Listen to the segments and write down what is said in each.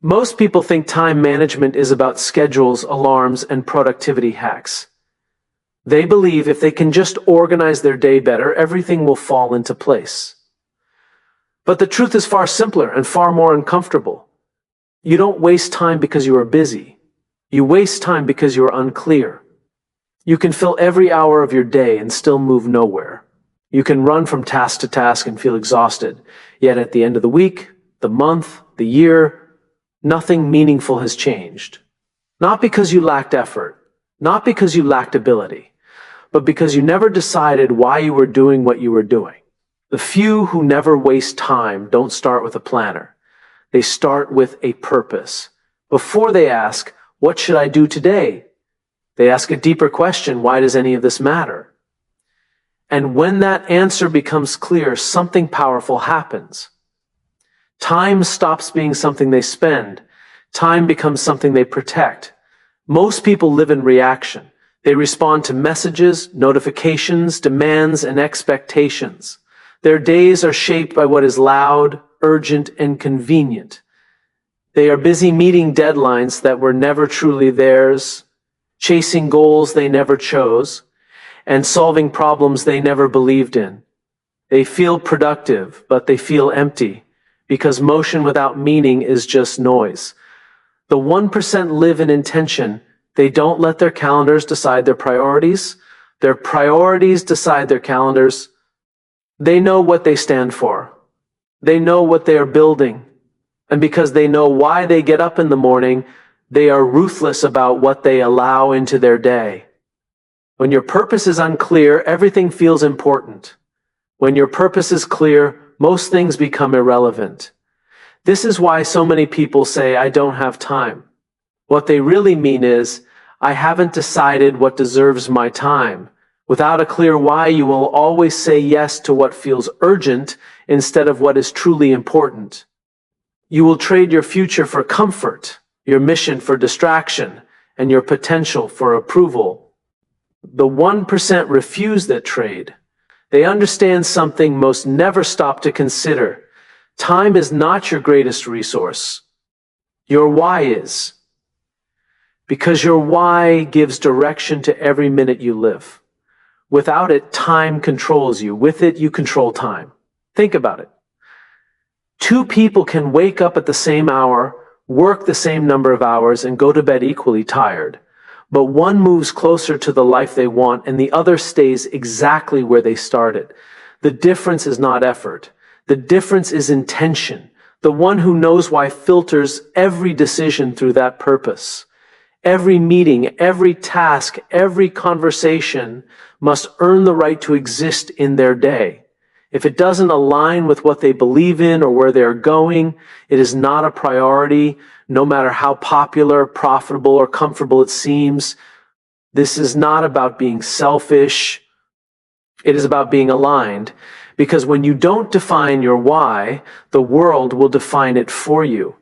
Most people think time management is about schedules, alarms, and productivity hacks. They believe if they can just organize their day better, everything will fall into place. But the truth is far simpler and far more uncomfortable. You don't waste time because you are busy. You waste time because you are unclear. You can fill every hour of your day and still move nowhere. You can run from task to task and feel exhausted, yet at the end of the week, the month, the year, nothing meaningful has changed. Not because you lacked effort, not because you lacked ability, but because you never decided why you were doing what you were doing. The few who never waste time don't start with a planner. They start with a purpose. Before they ask, "What should I do today?" they ask a deeper question: why does any of this matter? And when that answer becomes clear, something powerful happens. Time stops being something they spend. Time becomes something they protect. Most people live in reaction. They respond to messages, notifications, demands, and expectations. Their days are shaped by what is loud, urgent, and convenient. They are busy meeting deadlines that were never truly theirs, chasing goals they never chose, and solving problems they never believed in. They feel productive, but they feel empty, because motion without meaning is just noise. The 1% live in intention. They don't let their calendars decide their priorities. Their priorities decide their calendars. They know what they stand for. They know what they are building. And because they know why they get up in the morning, they are ruthless about what they allow into their day. When your purpose is unclear, everything feels important. When your purpose is clear, most things become irrelevant. This is why so many people say, "I don't have time." What they really mean is, "I haven't decided what deserves my time." Without a clear why, you will always say yes to what feels urgent instead of what is truly important. You will trade your future for comfort, your mission for distraction, and your potential for approval. The 1% refuse that trade. They understand something most never stop to consider. Time is not your greatest resource. Your why is. Because your why gives direction to every minute you live. Without it, time controls you. With it, you control time. Think about it. Two people can wake up at the same hour, work the same number of hours, and go to bed equally tired. But one moves closer to the life they want, and the other stays exactly where they started. The difference is not effort. The difference is intention. The one who knows why filters every decision through that purpose. Every meeting, every task, every conversation must earn the right to exist in their day. If it doesn't align with what they believe in or where they are going, it is not a priority, no matter how popular, profitable, or comfortable it seems. This is not about being selfish. It is about being aligned. Because when you don't define your why, the world will define it for you.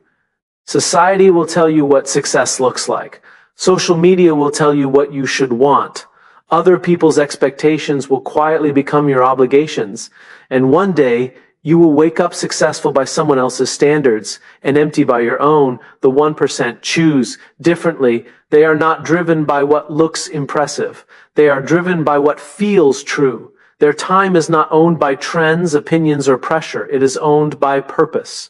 Society will tell you what success looks like. Social media will tell you what you should want. Other people's expectations will quietly become your obligations. And one day, you will wake up successful by someone else's standards and empty by your own. The 1% choose differently. They are not driven by what looks impressive. They are driven by what feels true. Their time is not owned by trends, opinions, or pressure. It is owned by purpose.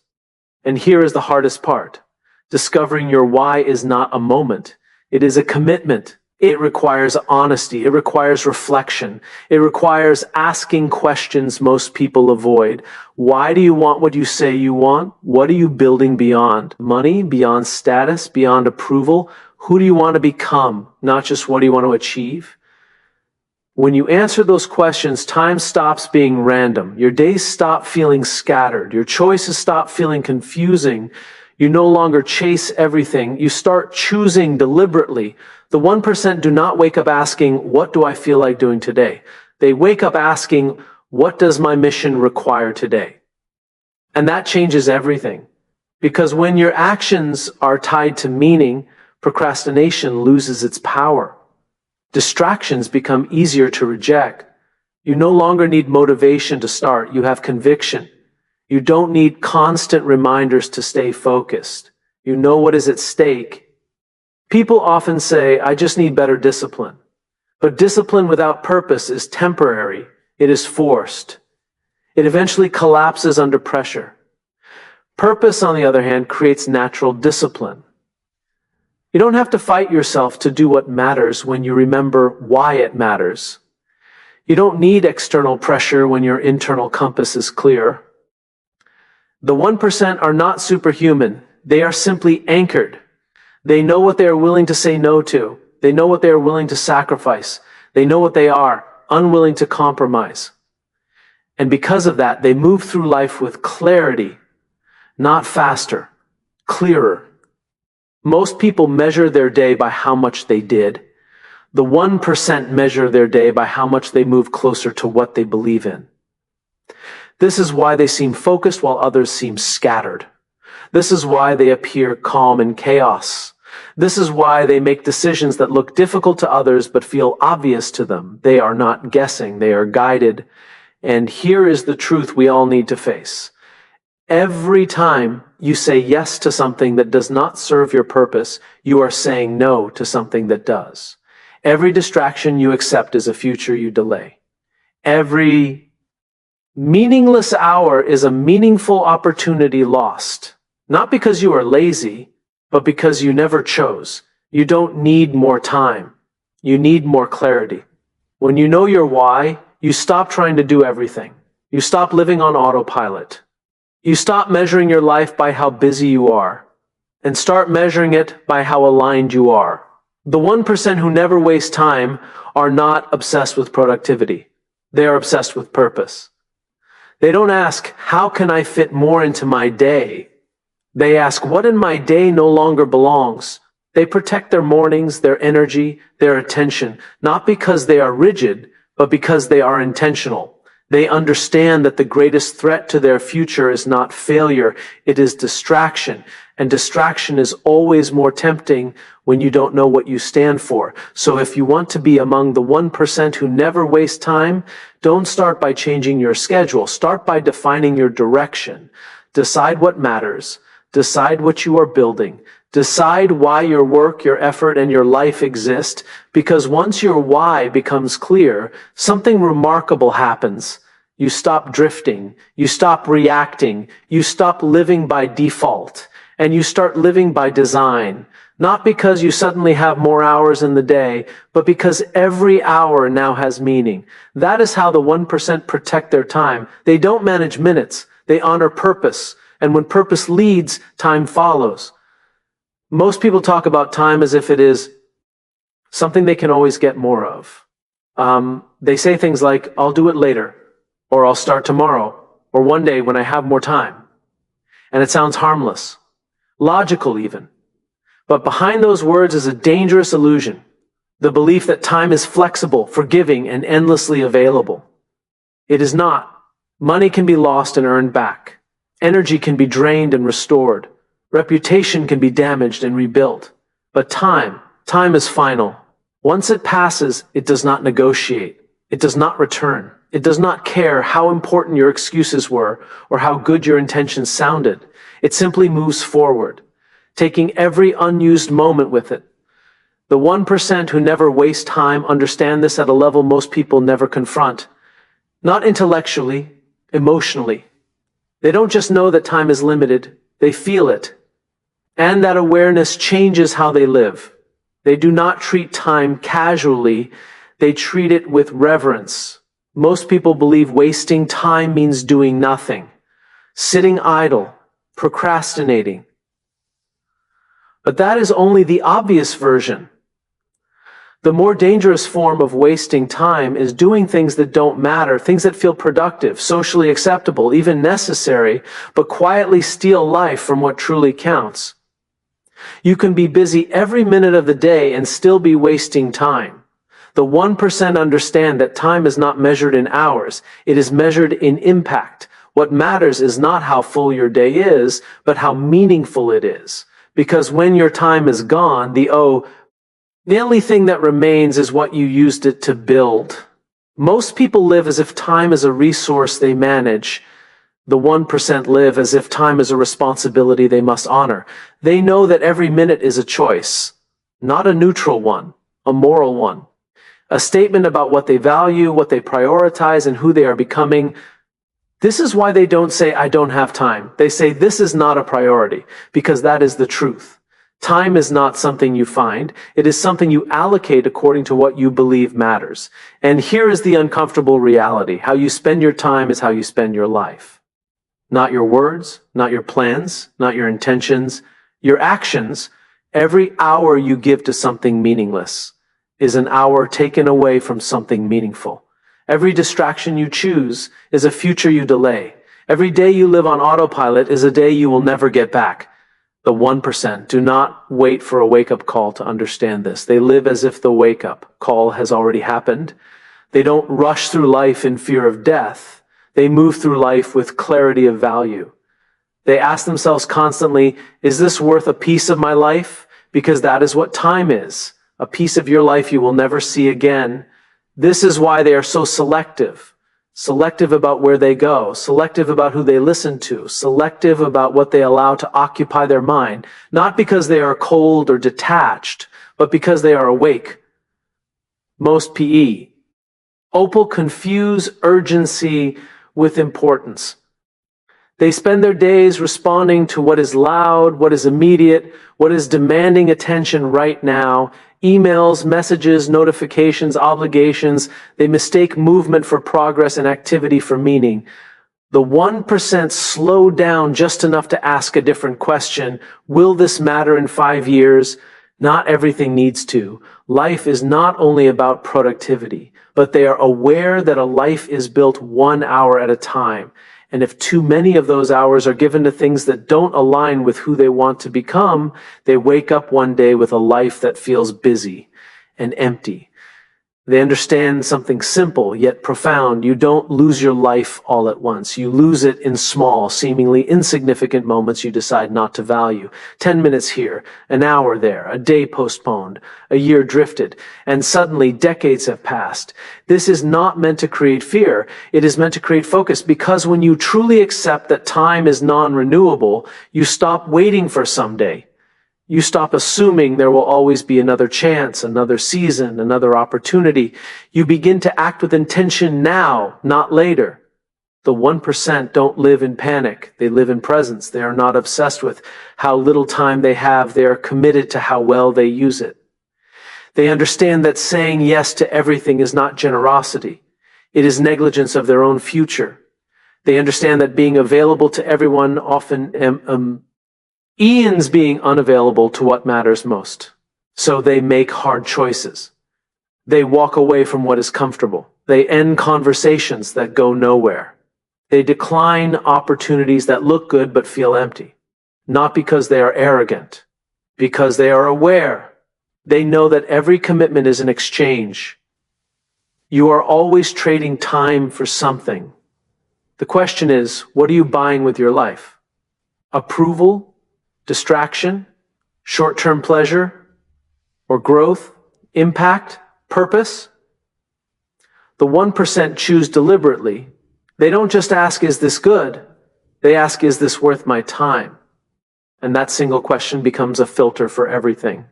And here is the hardest part. Discovering your why is not a moment. It is a commitment. It requires honesty. It requires reflection. It requires asking questions most people avoid. Why do you want what you say you want? What are you building beyond money, beyond status, beyond approval? Who do you want to become? Not just what do you want to achieve? When you answer those questions, time stops being random. Your days stop feeling scattered. Your choices stop feeling confusing. You no longer chase everything. You start choosing deliberately. The 1% do not wake up asking, "What do I feel like doing today?" They wake up asking, "What does my mission require today?" And that changes everything. Because when your actions are tied to meaning, procrastination loses its power. Distractions become easier to reject. You no longer need motivation to start. You have conviction. You don't need constant reminders to stay focused. You know what is at stake. People often say, I just need better discipline. But discipline without purpose is temporary. It is forced. It eventually collapses under pressure. Purpose, on the other hand, creates natural discipline. You don't have to fight yourself to do what matters when you remember why it matters. You don't need external pressure when your internal compass is clear. The 1% are not superhuman. They are simply anchored. They know what they are willing to say no to. They know what they are willing to sacrifice. They know what they are unwilling to compromise. And because of that, they move through life with clarity, not faster, clearer. Most people measure their day by how much they did. The 1% measure their day by how much they move closer to what they believe in. This is why they seem focused while others seem scattered. This is why they appear calm in chaos. This is why they make decisions that look difficult to others but feel obvious to them. They are not guessing, they are guided. And here is the truth we all need to face. Every time you say yes to something that does not serve your purpose, you are saying no to something that does. Every distraction you accept is a future you delay. Every meaningless hour is a meaningful opportunity lost. Not because you are lazy, but because you never chose. You don't need more time. You need more clarity. When you know your why, you stop trying to do everything. You stop living on autopilot. You stop measuring your life by how busy you are, and start measuring it by how aligned you are. The 1% who never waste time are not obsessed with productivity. They are obsessed with purpose. They don't ask, how can I fit more into my day? They ask, what in my day no longer belongs? They protect their mornings, their energy, their attention, not because they are rigid, but because they are intentional. They understand that the greatest threat to their future is not failure, it is distraction. And distraction is always more tempting when you don't know what you stand for. So if you want to be among the 1% who never waste time, don't start by changing your schedule. Start by defining your direction. Decide what matters. Decide what you are building. Decide why your work, your effort, and your life exist, because once your why becomes clear, something remarkable happens. You stop drifting, you stop reacting, you stop living by default, and you start living by design. Not because you suddenly have more hours in the day, but because every hour now has meaning. That is how the 1% protect their time. They don't manage minutes, they honor purpose, and when purpose leads, time follows. Most people talk about time as if it is something they can always get more of. They say things like, I'll do it later, or I'll start tomorrow, or one day when I have more time. And it sounds harmless, logical even. But behind those words is a dangerous illusion, the belief that time is flexible, forgiving, and endlessly available. It is not. Money can be lost and earned back. Energy can be drained and restored. Reputation can be damaged and rebuilt. But time is final. Once it passes, it does not negotiate. It does not return. It does not care how important your excuses were or how good your intentions sounded. It simply moves forward, taking every unused moment with it. The 1% who never waste time understand this at a level most people never confront. Not intellectually, emotionally. They don't just know that time is limited, they feel it. And that awareness changes how they live. They do not treat time casually, they treat it with reverence. Most people believe wasting time means doing nothing, sitting idle, procrastinating. But that is only the obvious version. The more dangerous form of wasting time is doing things that don't matter, things that feel productive, socially acceptable, even necessary, but quietly steal life from what truly counts. You can be busy every minute of the day and still be wasting time. The 1% understand that time is not measured in hours, it is measured in impact. What matters is not how full your day is, but how meaningful it is. Because when your time is gone, the only thing that remains is what you used it to build. Most people live as if time is a resource they manage, The 1% live as if time is a responsibility they must honor. They know that every minute is a choice, not a neutral one, a moral one. A statement about what they value, what they prioritize, and who they are becoming. This is why they don't say, "I don't have time." They say, "This is not a priority," because that is the truth. Time is not something you find. It is something you allocate according to what you believe matters. And here is the uncomfortable reality. How you spend your time is how you spend your life. Not your words, not your plans, not your intentions, your actions. Every hour you give to something meaningless is an hour taken away from something meaningful. Every distraction you choose is a future you delay. Every day you live on autopilot is a day you will never get back. The 1% do not wait for a wake-up call to understand this. They live as if the wake-up call has already happened. They don't rush through life in fear of death. They move through life with clarity of value. They ask themselves constantly, is this worth a piece of my life? Because that is what time is. A piece of your life you will never see again. This is why they are so selective. Selective about where they go, selective about who they listen to, selective about what they allow to occupy their mind, not because they are cold or detached, but because they are awake. Most PE. Opal confuse urgency with importance. They spend their days responding to what is loud, what is immediate, what is demanding attention right now. Emails, messages, notifications, obligations. They mistake movement for progress and activity for meaning. The 1% slow down just enough to ask a different question. Will this matter in 5 years? Not everything needs to. Life is not only about productivity, but they are aware that a life is built 1 hour at a time. And if too many of those hours are given to things that don't align with who they want to become, they wake up one day with a life that feels busy and empty. They understand something simple yet profound. You don't lose your life all at once. You lose it in small, seemingly insignificant moments you decide not to value. 10 minutes here, an hour there, a day postponed, a year drifted, and suddenly decades have passed. This is not meant to create fear. It is meant to create focus, because when you truly accept that time is non-renewable, you stop waiting for someday. You stop assuming there will always be another chance, another season, another opportunity. You begin to act with intention now, not later. The 1% don't live in panic. They live in presence. They are not obsessed with how little time they have. They are committed to how well they use it. They understand that saying yes to everything is not generosity. It is negligence of their own future. They understand that being available to everyone often Ian's being unavailable to what matters most. So they make hard choices. They walk away from what is comfortable. They end conversations that go nowhere. They decline opportunities that look good but feel empty. Not because they are arrogant, because they are aware. They know that every commitment is an exchange. You are always trading time for something. The question is, what are you buying with your life? Approval? Distraction, short-term pleasure, or growth, impact, purpose? The 1% choose deliberately. They don't just ask, is this good? They ask, is this worth my time? And that single question becomes a filter for everything.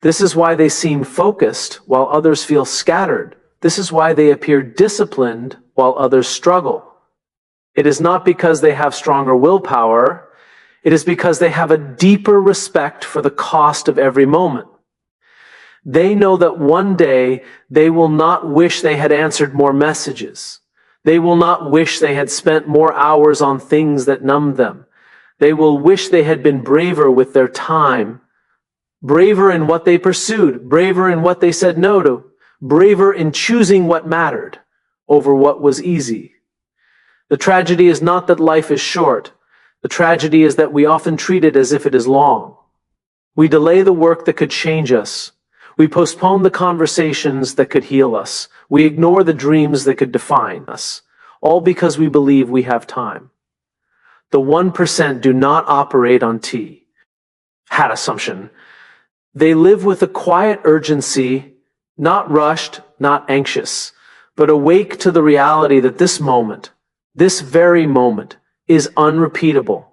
This is why they seem focused while others feel scattered. This is why they appear disciplined while others struggle. It is not because they have stronger willpower. It is because they have a deeper respect for the cost of every moment. They know that one day they will not wish they had answered more messages. They will not wish they had spent more hours on things that numbed them. They will wish they had been braver with their time, braver in what they pursued, braver in what they said no to, braver in choosing what mattered over what was easy. The tragedy is not that life is short. The tragedy is that we often treat it as if it is long. We delay the work that could change us. We postpone the conversations that could heal us. We ignore the dreams that could define us, all because we believe we have time. The 1% do not operate on had assumption. They live with a quiet urgency, not rushed, not anxious, but awake to the reality that this moment, This very moment is unrepeatable,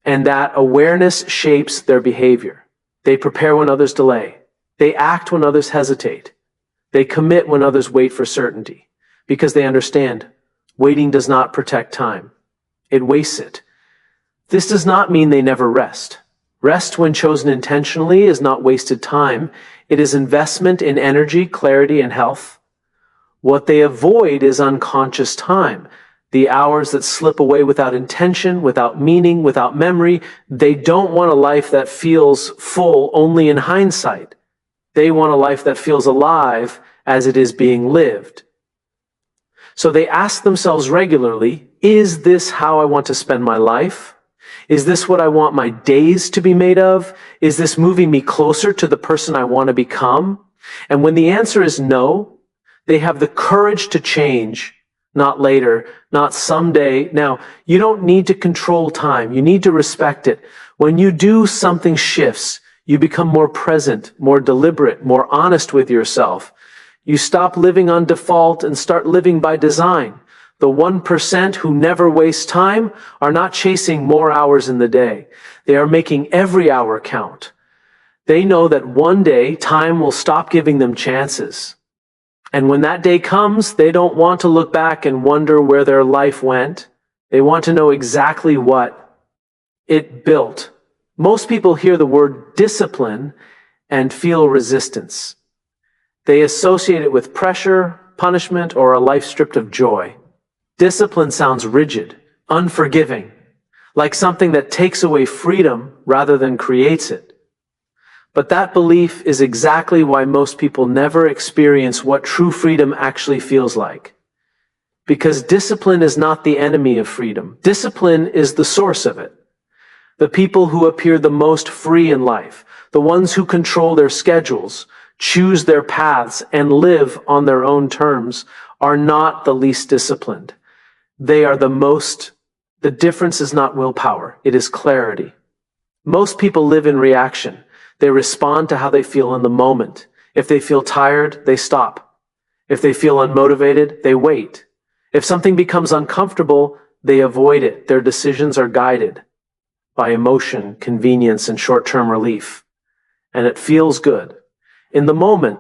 and that awareness shapes their behavior. They prepare when others delay. They act when others hesitate. They commit when others wait for certainty, because they understand waiting does not protect time. It wastes it. This does not mean they never rest. Rest, when chosen intentionally, is not wasted time. It is investment in energy, clarity, and health. What they avoid is unconscious time, the hours that slip away without intention, without meaning, without memory. They don't want a life that feels full only in hindsight. They want a life that feels alive as it is being lived. So they ask themselves regularly, is this how I want to spend my life? Is this what I want my days to be made of? Is this moving me closer to the person I want to become? And when the answer is no, they have the courage to change, not later, not someday. Now, you don't need to control time. You need to respect it. When you do, something shifts. You become more present, more deliberate, more honest with yourself. You stop living on default and start living by design. The 1% who never waste time are not chasing more hours in the day. They are making every hour count. They know that one day time will stop giving them chances. And when that day comes, they don't want to look back and wonder where their life went. They want to know exactly what it built. Most people hear the word discipline and feel resistance. They associate it with pressure, punishment, or a life stripped of joy. Discipline sounds rigid, unforgiving, like something that takes away freedom rather than creates it. But that belief is exactly why most people never experience what true freedom actually feels like. Because discipline is not the enemy of freedom. Discipline is the source of it. The people who appear the most free in life, the ones who control their schedules, choose their paths, and live on their own terms, are not the least disciplined. They are the most. The difference is not willpower, it is clarity. Most people live in reaction. They respond to how they feel in the moment. If they feel tired, they stop. If they feel unmotivated, they wait. If something becomes uncomfortable, they avoid it. Their decisions are guided by emotion, convenience, and short-term relief. And it feels good in the moment.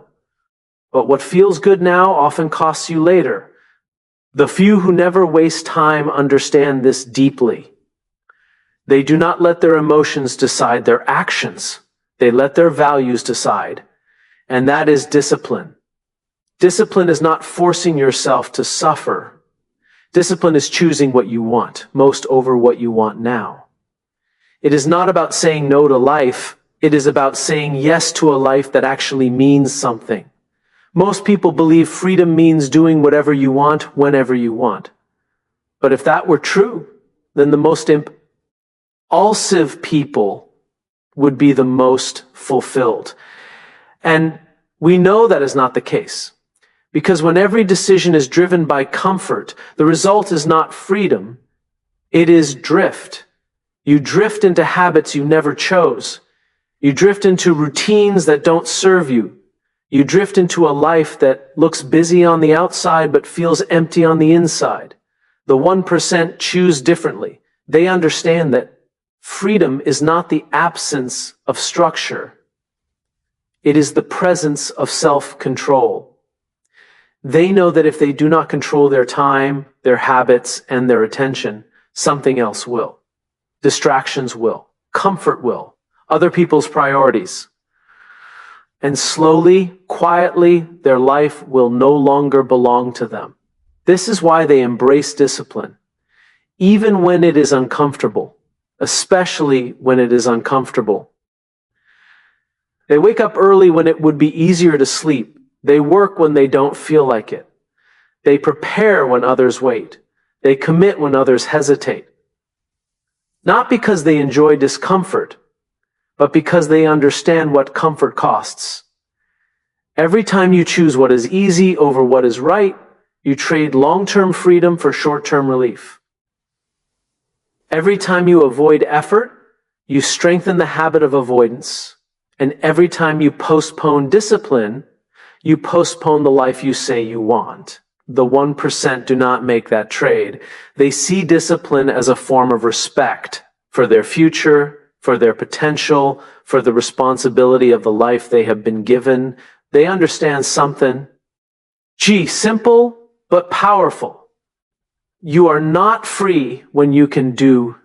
But what feels good now often costs you later. The few who never waste time understand this deeply. They do not let their emotions decide their actions. They let their values decide. And that is discipline. Discipline is not forcing yourself to suffer. Discipline is choosing what you want most over what you want now. It is not about saying no to life. It is about saying yes to a life that actually means something. Most people believe freedom means doing whatever you want, whenever you want. But if that were true, then the most impulsive people would be the most fulfilled. And we know that is not the case. Because when every decision is driven by comfort, the result is not freedom, it is drift. You drift into habits you never chose. You drift into routines that don't serve you. You drift into a life that looks busy on the outside but feels empty on the inside. The 1% choose differently. They understand that freedom is not the absence of structure. It is the presence of self-control. They know that if they do not control their time, their habits, and their attention, something else will. Distractions will. Comfort will. Other people's priorities. And slowly, quietly, their life will no longer belong to them. This is why they embrace discipline, even when it is uncomfortable, especially when it is uncomfortable. They wake up early when it would be easier to sleep. They work when they don't feel like it. They prepare when others wait. They commit when others hesitate. Not because they enjoy discomfort, but because they understand what comfort costs. Every time you choose what is easy over what is right, you trade long-term freedom for short-term relief. Every time you avoid effort, you strengthen the habit of avoidance. And every time you postpone discipline, you postpone the life you say you want. The 1% do not make that trade. They see discipline as a form of respect for their future, for their potential, for the responsibility of the life they have been given. They understand something. Simple but powerful. You are not free when you can do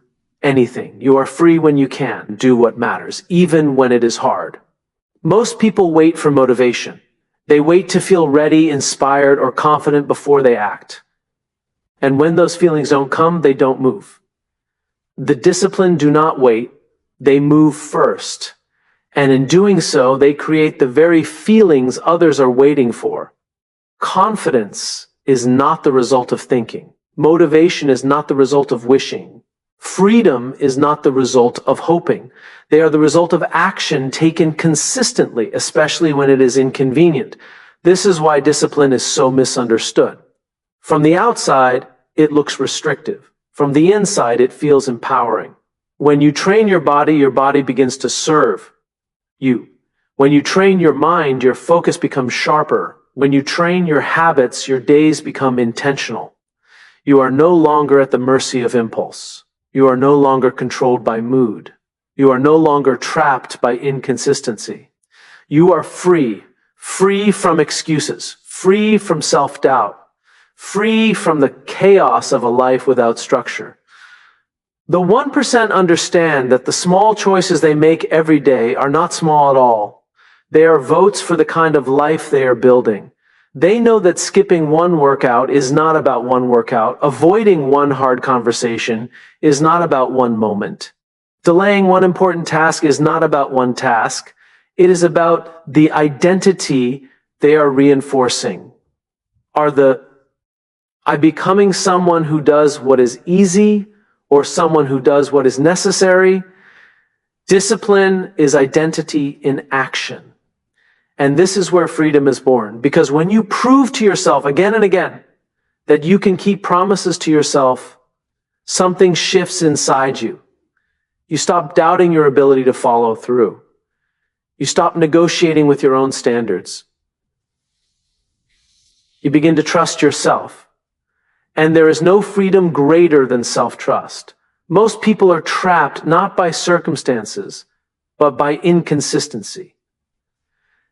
anything. You are free when you can do what matters, even when it is hard. Most people wait for motivation. They wait to feel ready, inspired, or confident before they act. And when those feelings don't come, they don't move. The disciplined do not wait. They move first. And in doing so, they create the very feelings others are waiting for. Confidence is not the result of thinking. Motivation is not the result of wishing. Freedom is not the result of hoping. They are the result of action taken consistently, especially when it is inconvenient. This is why discipline is so misunderstood. From the outside, it looks restrictive. From the inside, it feels empowering. When you train your body begins to serve you. When you train your mind, your focus becomes sharper. When you train your habits, your days become intentional. You are no longer at the mercy of impulse. You are no longer controlled by mood. You are no longer trapped by inconsistency. You are free from excuses, free from self-doubt, free from the chaos of a life without structure. The 1% understand that the small choices they make every day are not small at all. They are votes for the kind of life they are building. They know that skipping one workout is not about one workout. Avoiding one hard conversation is not about one moment. Delaying one important task is not about one task. It is about the identity they are reinforcing. I becoming someone who does what is easy or someone who does what is necessary? Discipline is identity in action. And this is where freedom is born. Because when you prove to yourself again and again that you can keep promises to yourself, something shifts inside you. You stop doubting your ability to follow through. You stop negotiating with your own standards. You begin to trust yourself. And there is no freedom greater than self-trust. Most people are trapped not by circumstances, but by inconsistency.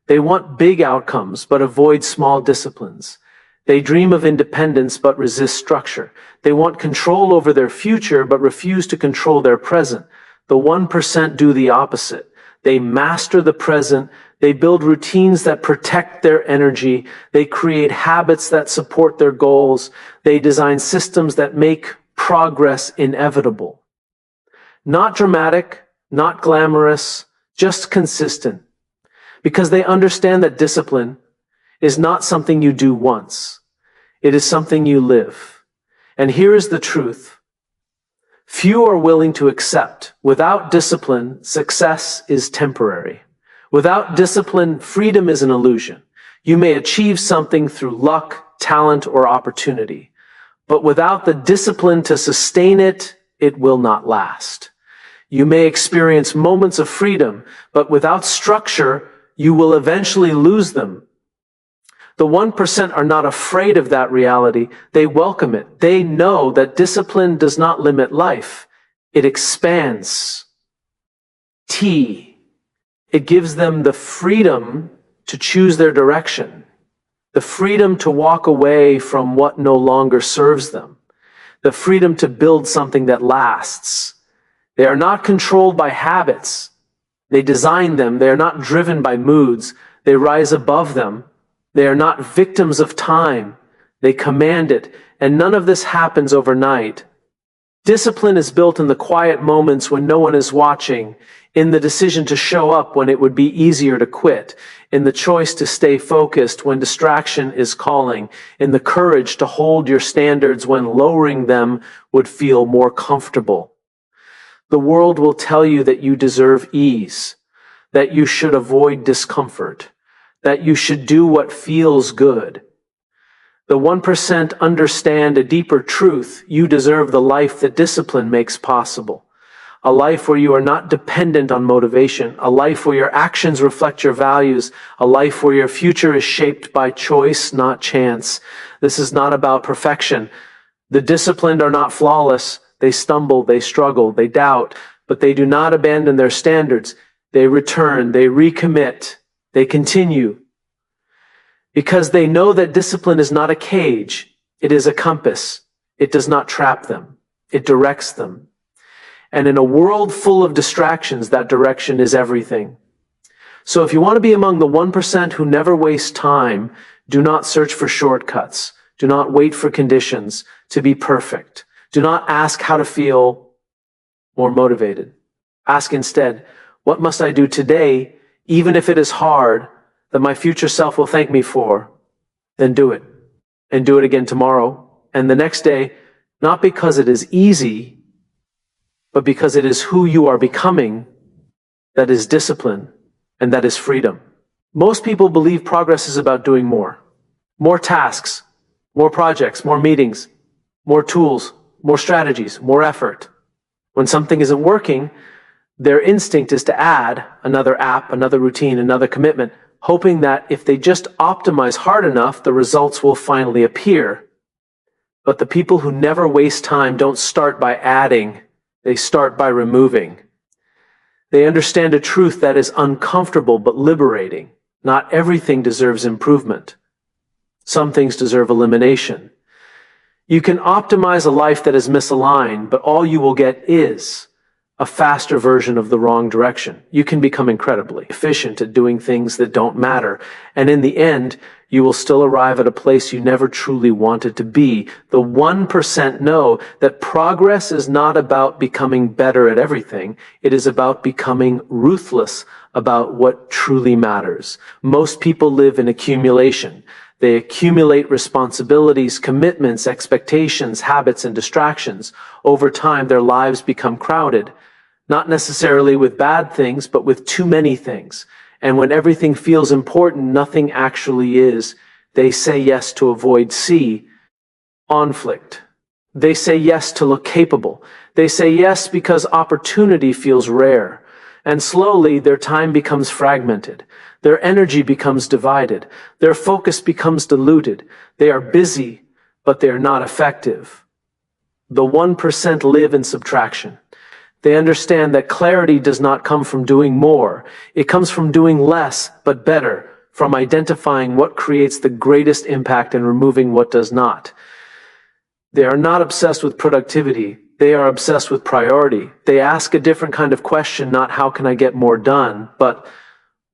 They want big outcomes, but avoid small disciplines. They dream of independence, but resist structure. They want control over their future, but refuse to control their present. The 1% do the opposite. They master the present. They build routines that protect their energy. They create habits that support their goals. They design systems that make progress inevitable. Not dramatic, not glamorous, just consistent. Because they understand that discipline is not something you do once. It is something you live. And here is the truth. Few are willing to accept. Without discipline, success is temporary. Without discipline, freedom is an illusion. You may achieve something through luck, talent, or opportunity. But without the discipline to sustain it, it will not last. You may experience moments of freedom, but without structure, you will eventually lose them. The 1% are not afraid of that reality. They welcome it. They know that discipline does not limit life. It expands. It gives them the freedom to choose their direction, the freedom to walk away from what no longer serves them, the freedom to build something that lasts. They are not controlled by habits. They design them. They are not driven by moods. They rise above them. They are not victims of time. They command it. And none of this happens overnight. Discipline is built in the quiet moments when no one is watching, in the decision to show up when it would be easier to quit, in the choice to stay focused when distraction is calling, in the courage to hold your standards when lowering them would feel more comfortable. The world will tell you that you deserve ease, that you should avoid discomfort, that you should do what feels good. The 1% understand a deeper truth. You deserve the life that discipline makes possible. a life where you are not dependent on motivation, a life where your actions reflect your values, a life where your future is shaped by choice, not chance. This is not about perfection. The disciplined are not flawless. They stumble, they struggle, they doubt, but they do not abandon their standards. They return, they recommit, they continue. Because they know that discipline is not a cage, it is a compass. It does not trap them, it directs them. And in a world full of distractions, that direction is everything. So if you want to be among the 1% who never waste time, do not search for shortcuts. Do not wait for conditions to be perfect. Do not ask how to feel more motivated. Ask instead, what must I do today, even if it is hard, that my future self will thank me for? Then do it. And do it again tomorrow and the next day, not because it is easy, but because it is who you are becoming that is discipline and that is freedom. Most people believe progress is about doing more. More tasks, more projects, more meetings, more tools, more strategies, more effort. When something isn't working, their instinct is to add another app, another routine, another commitment, hoping that if they just optimize hard enough, the results will finally appear. But the people who never waste time don't start by adding, they start by removing. They understand a truth that is uncomfortable but liberating. Not everything deserves improvement. Some things deserve elimination. You can optimize a life that is misaligned, but all you will get is a faster version of the wrong direction. You can become incredibly efficient at doing things that don't matter, and in the end, you will still arrive at a place you never truly wanted to be. The 1% know that progress is not about becoming better at everything. It is about becoming ruthless about what truly matters. Most people live in accumulation. They accumulate responsibilities, commitments, expectations, habits, and distractions. Over time, their lives become crowded, not necessarily with bad things, but with too many things. And when everything feels important, nothing actually is. They say yes to avoid conflict. They say yes to look capable. They say yes because opportunity feels rare. And slowly, their time becomes fragmented. Their energy becomes divided. Their focus becomes diluted. They are busy, but they are not effective. The 1% live in subtraction. They understand that clarity does not come from doing more. It comes from doing less, but better, from identifying what creates the greatest impact and removing what does not. They are not obsessed with productivity. They are obsessed with priority. They ask a different kind of question, not how can I get more done, but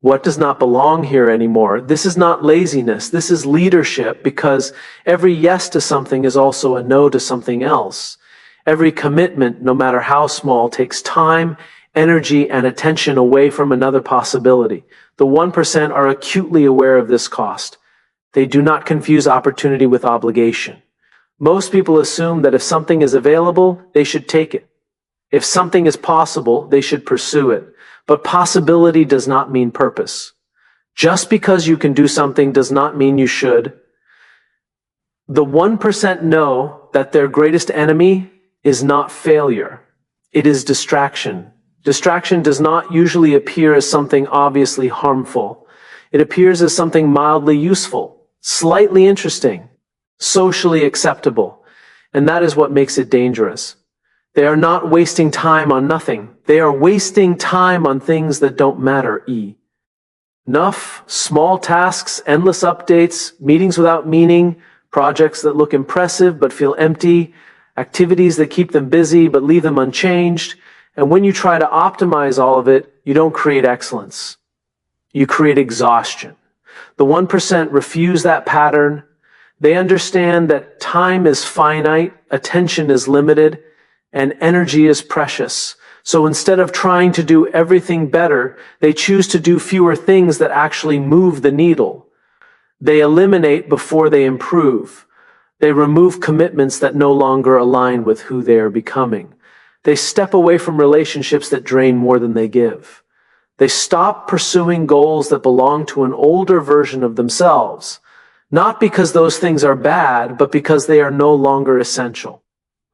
what does not belong here anymore? This is not laziness. This is leadership, because every yes to something is also a no to something else. Every commitment, no matter how small, takes time, energy, and attention away from another possibility. The 1% are acutely aware of this cost. They do not confuse opportunity with obligation. Most people assume that if something is available, they should take it. If something is possible, they should pursue it. But possibility does not mean purpose. Just because you can do something does not mean you should. The 1% know that their greatest enemy is not failure. It is distraction. Distraction does not usually appear as something obviously harmful. It appears as something mildly useful, slightly interesting, socially acceptable. And that is what makes it dangerous. They are not wasting time on nothing. They are wasting time on things that don't matter. Enough, small tasks, endless updates, meetings without meaning, projects that look impressive but feel empty, activities that keep them busy but leave them unchanged. And when you try to optimize all of it, you don't create excellence. You create exhaustion. The 1% refuse that pattern. They understand that time is finite, attention is limited, and energy is precious. So instead of trying to do everything better, they choose to do fewer things that actually move the needle. They eliminate before they improve. They remove commitments that no longer align with who they are becoming. They step away from relationships that drain more than they give. They stop pursuing goals that belong to an older version of themselves, not because those things are bad, but because they are no longer essential.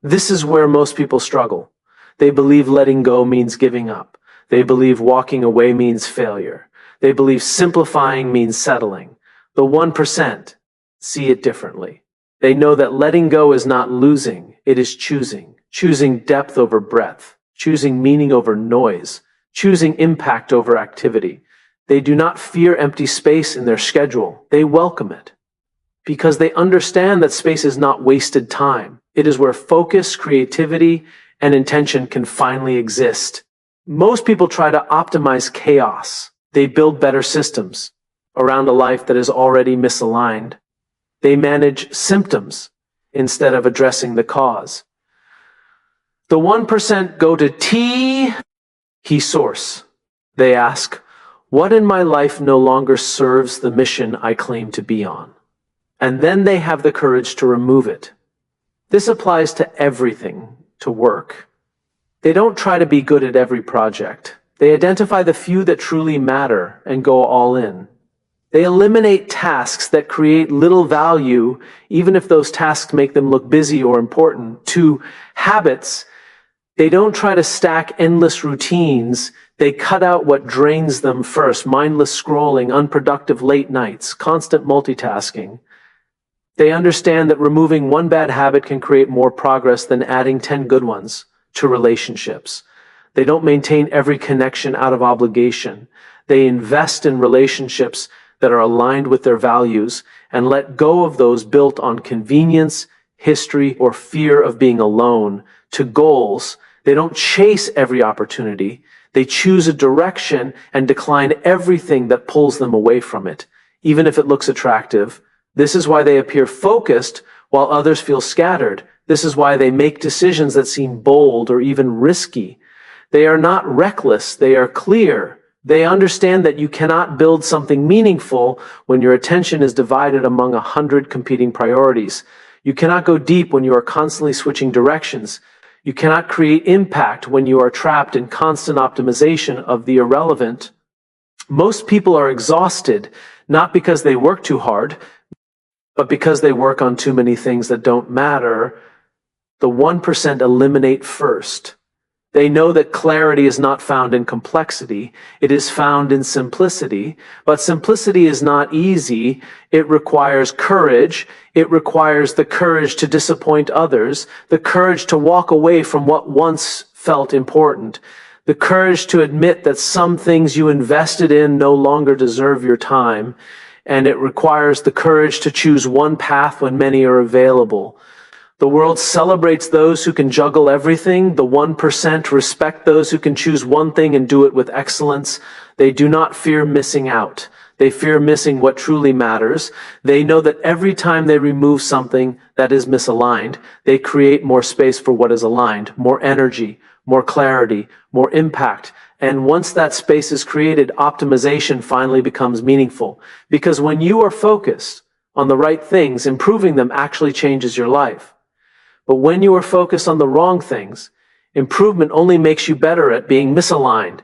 This is where most people struggle. They believe letting go means giving up. They believe walking away means failure. They believe simplifying means settling. The 1% see it differently. They know that letting go is not losing, it is choosing. Choosing depth over breadth, choosing meaning over noise, choosing impact over activity. They do not fear empty space in their schedule, they welcome it. Because they understand that space is not wasted time. It is where focus, creativity, and intention can finally exist. Most people try to optimize chaos. They build better systems around a life that is already misaligned. They manage symptoms instead of addressing the cause. The 1% go to key source. They ask, what in my life no longer serves the mission I claim to be on? And then they have the courage to remove it. This applies to everything, to work. They don't try to be good at every project. They identify the few that truly matter and go all in. They eliminate tasks that create little value, even if those tasks make them look busy or important. To habits, they don't try to stack endless routines. They cut out what drains them first: mindless scrolling, unproductive late nights, constant multitasking. They understand that removing one bad habit can create more progress than adding 10 good ones to relationships. They don't maintain every connection out of obligation. They invest in relationships that are aligned with their values and let go of those built on convenience, history, or fear of being alone. To goals, they don't chase every opportunity. They choose a direction and decline everything that pulls them away from it, even if it looks attractive. This is why they appear focused while others feel scattered. This is why they make decisions that seem bold or even risky. They are not reckless, they are clear. They understand that you cannot build something meaningful when your attention is divided among 100 competing priorities. You cannot go deep when you are constantly switching directions. You cannot create impact when you are trapped in constant optimization of the irrelevant. Most people are exhausted, not because they work too hard, but because they work on too many things that don't matter. The 1% eliminate first. They know that clarity is not found in complexity, it is found in simplicity. But simplicity is not easy. It requires courage. It requires the courage to disappoint others, the courage to walk away from what once felt important, the courage to admit that some things you invested in no longer deserve your time, and it requires the courage to choose one path when many are available. The world celebrates those who can juggle everything. The 1% respect those who can choose one thing and do it with excellence. They do not fear missing out. They fear missing what truly matters. They know that every time they remove something that is misaligned, they create more space for what is aligned, more energy, more clarity, more impact. And once that space is created, optimization finally becomes meaningful. Because when you are focused on the right things, improving them actually changes your life. But when you are focused on the wrong things, improvement only makes you better at being misaligned.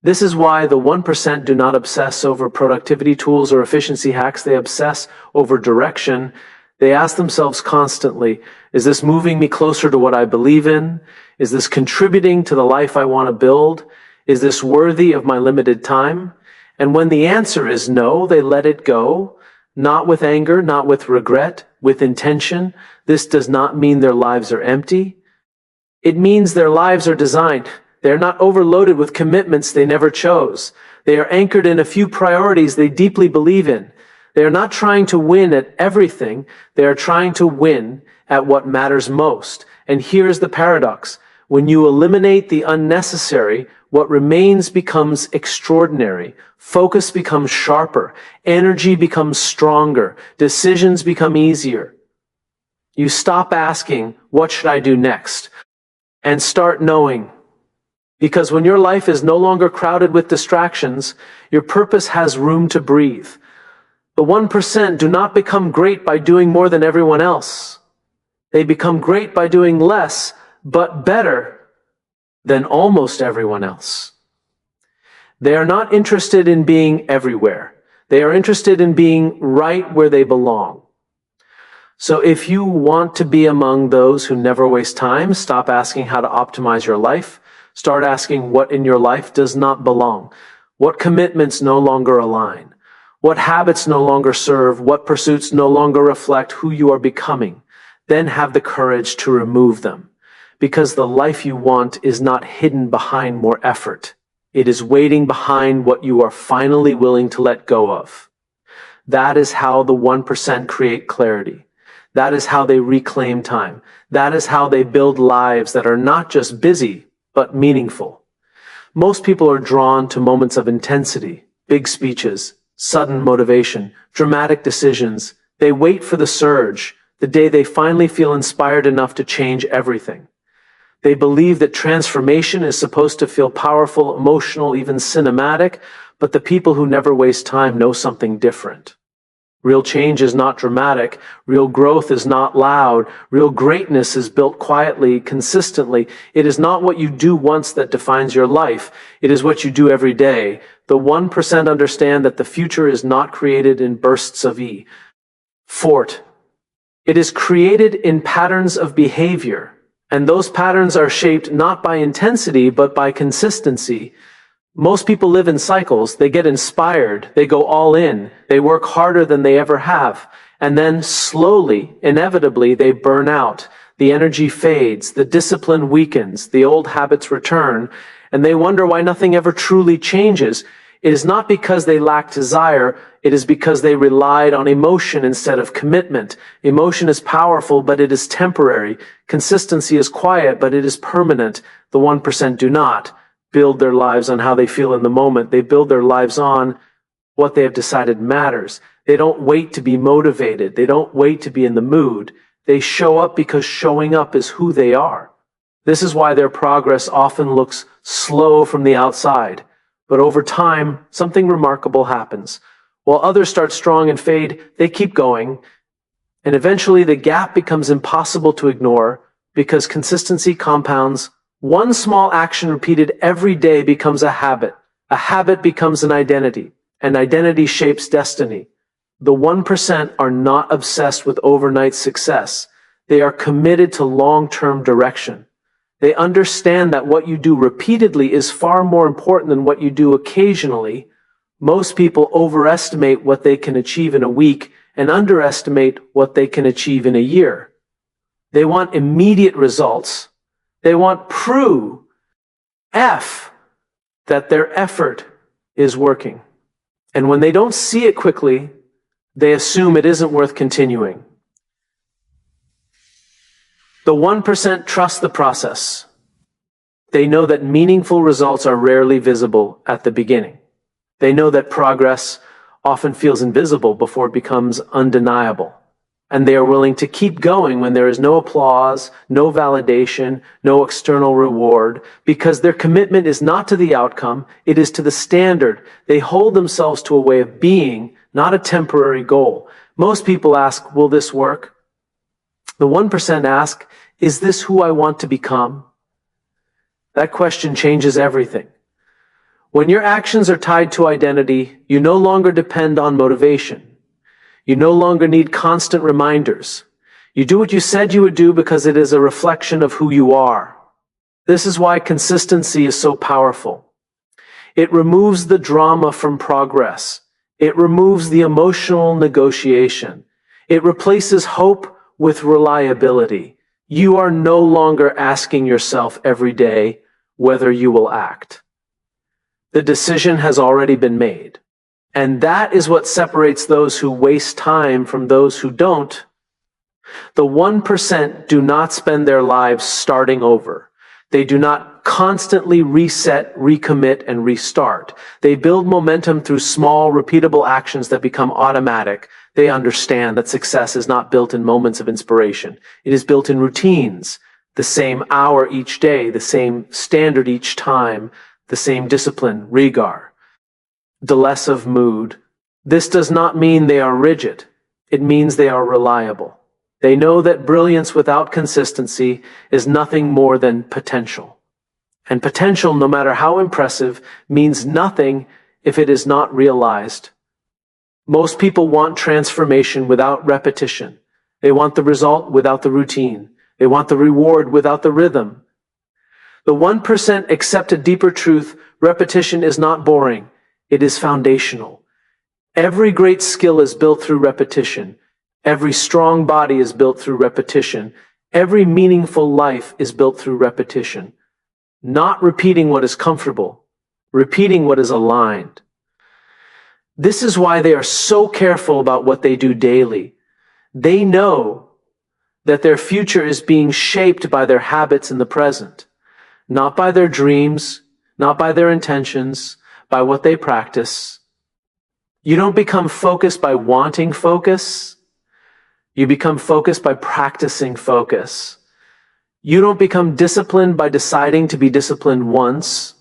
This is why the 1% do not obsess over productivity tools or efficiency hacks. They obsess over direction. They ask themselves constantly, is this moving me closer to what I believe in? Is this contributing to the life I want to build? Is this worthy of my limited time? And when the answer is no, they let it go. Not with anger, not with regret, with intention. This does not mean their lives are empty. It means their lives are designed. They are not overloaded with commitments they never chose. They are anchored in a few priorities they deeply believe in. They are not trying to win at everything. They are trying to win at what matters most. And here's the paradox. When you eliminate the unnecessary, what remains becomes extraordinary. Focus becomes sharper. Energy becomes stronger. Decisions become easier. You stop asking, what should I do next? And start knowing. Because when your life is no longer crowded with distractions, your purpose has room to breathe. The 1% do not become great by doing more than everyone else. They become great by doing less, but better than almost everyone else. They are not interested in being everywhere. They are interested in being right where they belong. So if you want to be among those who never waste time, stop asking how to optimize your life. Start asking what in your life does not belong. What commitments no longer align? What habits no longer serve? What pursuits no longer reflect who you are becoming? Then have the courage to remove them. Because the life you want is not hidden behind more effort. It is waiting behind what you are finally willing to let go of. That is how the 1% create clarity. That is how they reclaim time. That is how they build lives that are not just busy, but meaningful. Most people are drawn to moments of intensity, big speeches, sudden motivation, dramatic decisions. They wait for the surge, the day they finally feel inspired enough to change everything. They believe that transformation is supposed to feel powerful, emotional, even cinematic, but the people who never waste time know something different. Real change is not dramatic. Real growth is not loud. Real greatness is built quietly, consistently. It is not what you do once that defines your life. It is what you do every day. The 1% understand that the future is not created in bursts of effort. It is created in patterns of behavior. And those patterns are shaped not by intensity, but by consistency. Most people live in cycles. They get inspired. They go all in. They work harder than they ever have. And then slowly, inevitably, they burn out. The energy fades. The discipline weakens. The old habits return. And they wonder why nothing ever truly changes. It is not because they lack desire. It is because they relied on emotion instead of commitment. Emotion is powerful, but it is temporary. Consistency is quiet, but it is permanent. The 1% do not build their lives on how they feel in the moment. They build their lives on what they have decided matters. They don't wait to be motivated. They don't wait to be in the mood. They show up because showing up is who they are. This is why their progress often looks slow from the outside. But over time, something remarkable happens. While others start strong and fade, they keep going. And eventually the gap becomes impossible to ignore because consistency compounds. One small action repeated every day becomes a habit. A habit becomes an identity. An identity shapes destiny. The 1% are not obsessed with overnight success. They are committed to long-term direction. They understand that what you do repeatedly is far more important than what you do occasionally. Most people overestimate what they can achieve in a week and underestimate what they can achieve in a year. They want immediate results. They want proof that their effort is working. And when they don't see it quickly, they assume it isn't worth continuing. The 1% trust the process. They know that meaningful results are rarely visible at the beginning. They know that progress often feels invisible before it becomes undeniable. And they are willing to keep going when there is no applause, no validation, no external reward, because their commitment is not to the outcome, it is to the standard. They hold themselves to a way of being, not a temporary goal. Most people ask, will this work? The 1% ask, is this who I want to become? That question changes everything. When your actions are tied to identity, you no longer depend on motivation. You no longer need constant reminders. You do what you said you would do because it is a reflection of who you are. This is why consistency is so powerful. It removes the drama from progress. It removes the emotional negotiation. It replaces hope with reliability. You are no longer asking yourself every day whether you will act. The decision has already been made. And that is what separates those who waste time from those who don't. The 1% do not spend their lives starting over. They do not constantly reset, recommit, and restart. They build momentum through small, repeatable actions that become automatic. They understand that success is not built in moments of inspiration. It is built in routines. The same hour each day, the same standard each time, the same discipline, regard. The less of mood. This does not mean they are rigid. It means they are reliable. They know that brilliance without consistency is nothing more than potential. And potential, no matter how impressive, means nothing if it is not realized. Most people want transformation without repetition. They want the result without the routine. They want the reward without the rhythm. The 1% accept a deeper truth. Repetition is not boring. It is foundational. Every great skill is built through repetition. Every strong body is built through repetition. Every meaningful life is built through repetition. Not repeating what is comfortable, repeating what is aligned. This is why they are so careful about what they do daily. They know that their future is being shaped by their habits in the present, not by their dreams, not by their intentions, by what they practice. You don't become focused by wanting focus. You become focused by practicing focus. You don't become disciplined by deciding to be disciplined once.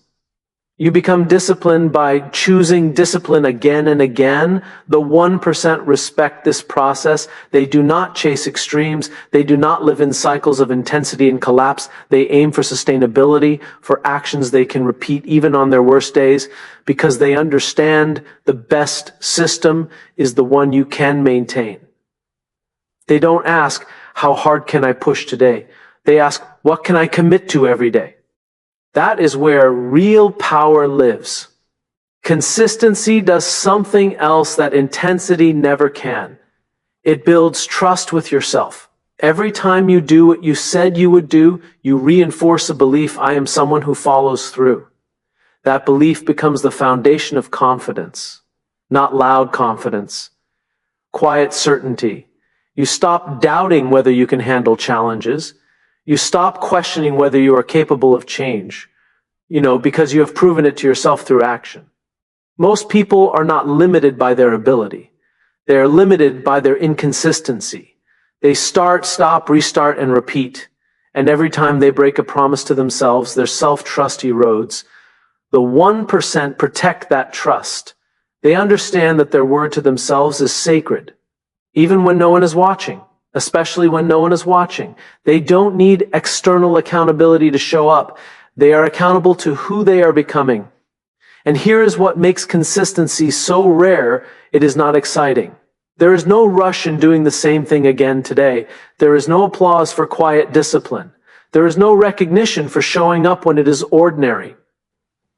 You become disciplined by choosing discipline again and again. The 1% respect this process. They do not chase extremes. They do not live in cycles of intensity and collapse. They aim for sustainability, for actions they can repeat even on their worst days, because they understand the best system is the one you can maintain. They don't ask, how hard can I push today? They ask, what can I commit to every day? That is where real power lives. Consistency does something else that intensity never can. It builds trust with yourself. Every time you do what you said you would do, you reinforce a belief, I am someone who follows through. That belief becomes the foundation of confidence, not loud confidence, quiet certainty. You stop doubting whether you can handle challenges. You stop questioning whether you are capable of change, because you have proven it to yourself through action. Most people are not limited by their ability. They are limited by their inconsistency. They start, stop, restart, and repeat. And every time they break a promise to themselves, their self-trust erodes. The 1% protect that trust. They understand that their word to themselves is sacred, even when no one is watching. Especially when no one is watching. They don't need external accountability to show up. They are accountable to who they are becoming. And here is what makes consistency so rare, it is not exciting. There is no rush in doing the same thing again today. There is no applause for quiet discipline. There is no recognition for showing up when it is ordinary.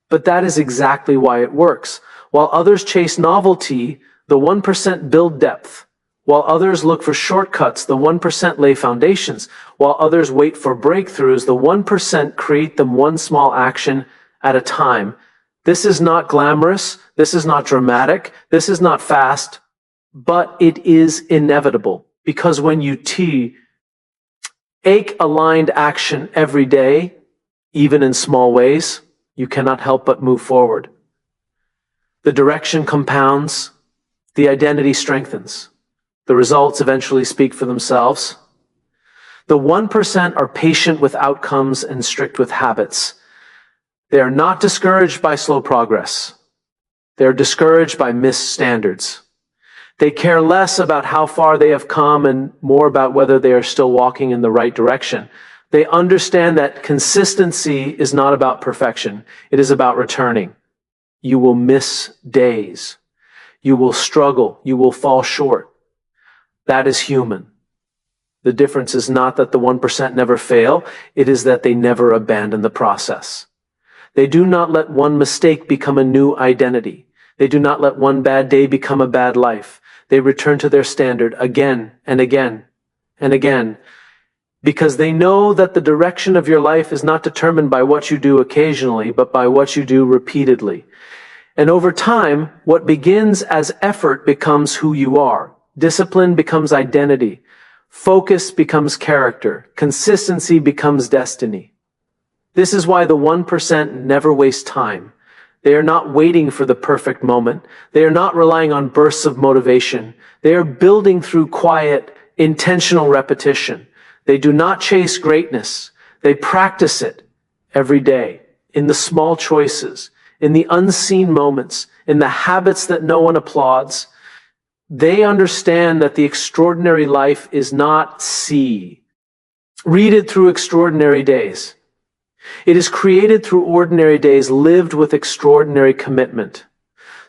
But that is exactly why it works. While others chase novelty, the 1% build depth. While others look for shortcuts, the 1% lay foundations. While others wait for breakthroughs, the 1% create them one small action at a time. This is not glamorous. This is not dramatic. This is not fast. But it is inevitable. Because when you take aligned action every day, even in small ways, you cannot help but move forward. The direction compounds. The identity strengthens. The results eventually speak for themselves. The 1% are patient with outcomes and strict with habits. They are not discouraged by slow progress. They are discouraged by missed standards. They care less about how far they have come and more about whether they are still walking in the right direction. They understand that consistency is not about perfection. It is about returning. You will miss days. You will struggle. You will fall short. That is human. The difference is not that the 1% never fail, it is that they never abandon the process. They do not let one mistake become a new identity. They do not let one bad day become a bad life. They return to their standard again and again and again, because they know that the direction of your life is not determined by what you do occasionally, but by what you do repeatedly. And over time, what begins as effort becomes who you are. Discipline becomes identity. Focus becomes character. Consistency becomes destiny. This is why the 1% never waste time. They are not waiting for the perfect moment. They are not relying on bursts of motivation. They are building through quiet, intentional repetition. They do not chase greatness. They practice it every day, in the small choices, in the unseen moments, in the habits that no one applauds. They understand that the extraordinary life is not read through extraordinary days. It is created through ordinary days lived with extraordinary commitment.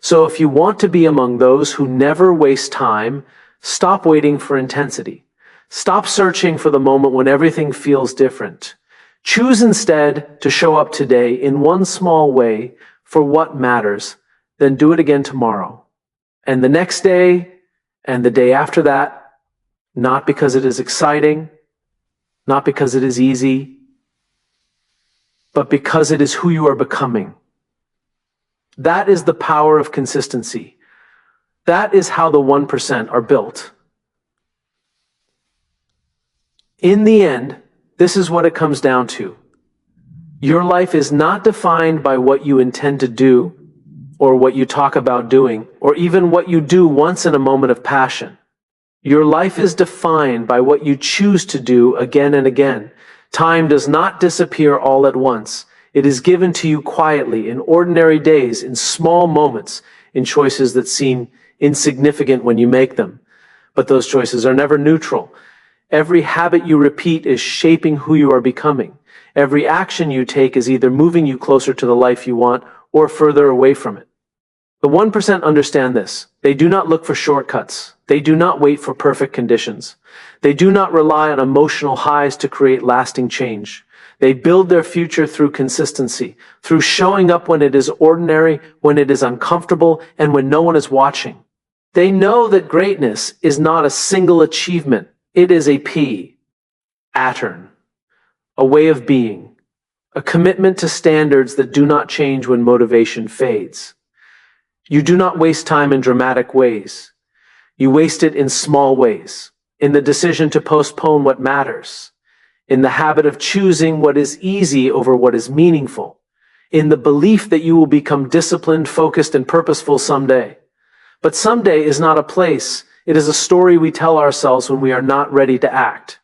So if you want to be among those who never waste time, stop waiting for intensity. Stop searching for the moment when everything feels different. Choose instead to show up today in one small way for what matters, then do it again tomorrow, and the next day, and the day after that, not because it is exciting, not because it is easy, but because it is who you are becoming. That is the power of consistency. That is how the 1% are built. In the end, this is what it comes down to. Your life is not defined by what you intend to do, or what you talk about doing, or even what you do once in a moment of passion. Your life is defined by what you choose to do again and again. Time does not disappear all at once. It is given to you quietly, in ordinary days, in small moments, in choices that seem insignificant when you make them. But those choices are never neutral. Every habit you repeat is shaping who you are becoming. Every action you take is either moving you closer to the life you want or further away from it. The 1% understand this. They do not look for shortcuts. They do not wait for perfect conditions. They do not rely on emotional highs to create lasting change. They build their future through consistency, through showing up when it is ordinary, when it is uncomfortable, and when no one is watching. They know that greatness is not a single achievement. It is a pattern, a way of being, a commitment to standards that do not change when motivation fades. You do not waste time in dramatic ways. You waste it in small ways, in the decision to postpone what matters, in the habit of choosing what is easy over what is meaningful, in the belief that you will become disciplined, focused, and purposeful someday. But someday is not a place. It is a story we tell ourselves when we are not ready to act.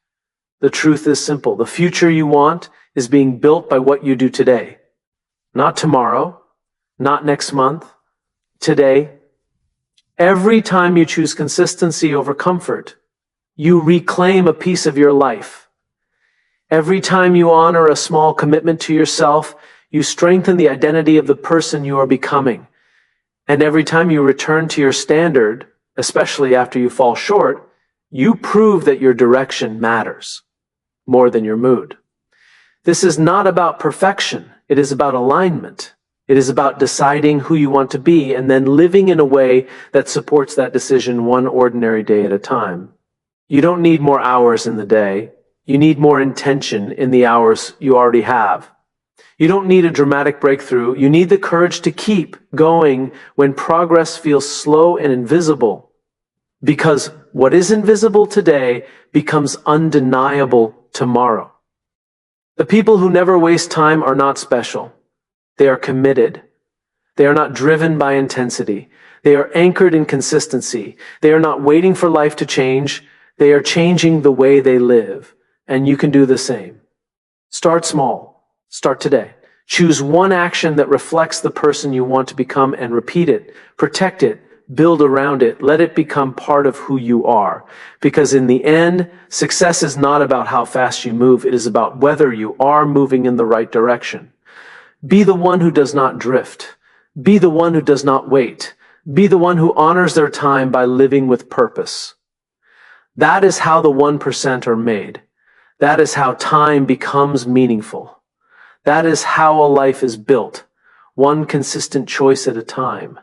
The truth is simple. The future you want is being built by what you do today. Not tomorrow, not next month, today. Every time you choose consistency over comfort, you reclaim a piece of your life. Every time you honor a small commitment to yourself, you strengthen the identity of the person you are becoming. And every time you return to your standard, especially after you fall short, you prove that your direction matters more than your mood. This is not about perfection. It is about alignment. It is about deciding who you want to be and then living in a way that supports that decision one ordinary day at a time. You don't need more hours in the day. You need more intention in the hours you already have. You don't need a dramatic breakthrough. You need the courage to keep going when progress feels slow and invisible. Because what is invisible today becomes undeniable tomorrow. The people who never waste time are not special. They are committed. They are not driven by intensity. They are anchored in consistency. They are not waiting for life to change. They are changing the way they live. And you can do the same. Start small. Start today. Choose one action that reflects the person you want to become and repeat it. Protect it. Build around it. Let it become part of who you are. Because in the end, success is not about how fast you move. It is about whether you are moving in the right direction. Be the one who does not drift. Be the one who does not wait. Be the one who honors their time by living with purpose. That is how the 1% are made. That is how time becomes meaningful. That is how a life is built, one consistent choice at a time.